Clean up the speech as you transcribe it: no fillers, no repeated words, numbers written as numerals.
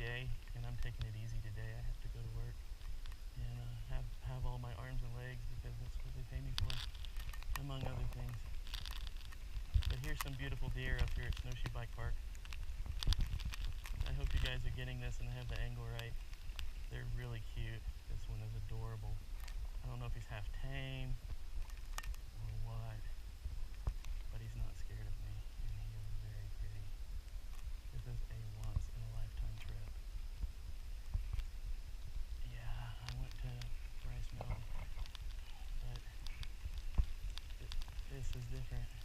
day, and I'm taking it easy today. I have to go to work and have all my arms and legs because that's what they pay me for, among other things. But here's some beautiful deer up here at Snowshoe Bike Park. I hope you guys are getting this and I have the angle right. They're really cute. This one is adorable. I don't know if he's half tame or what, but he's not scared of me, and he is very pretty. This is a once-in-a-lifetime trip. Yeah, I went to Bryce Mountain, but this is different.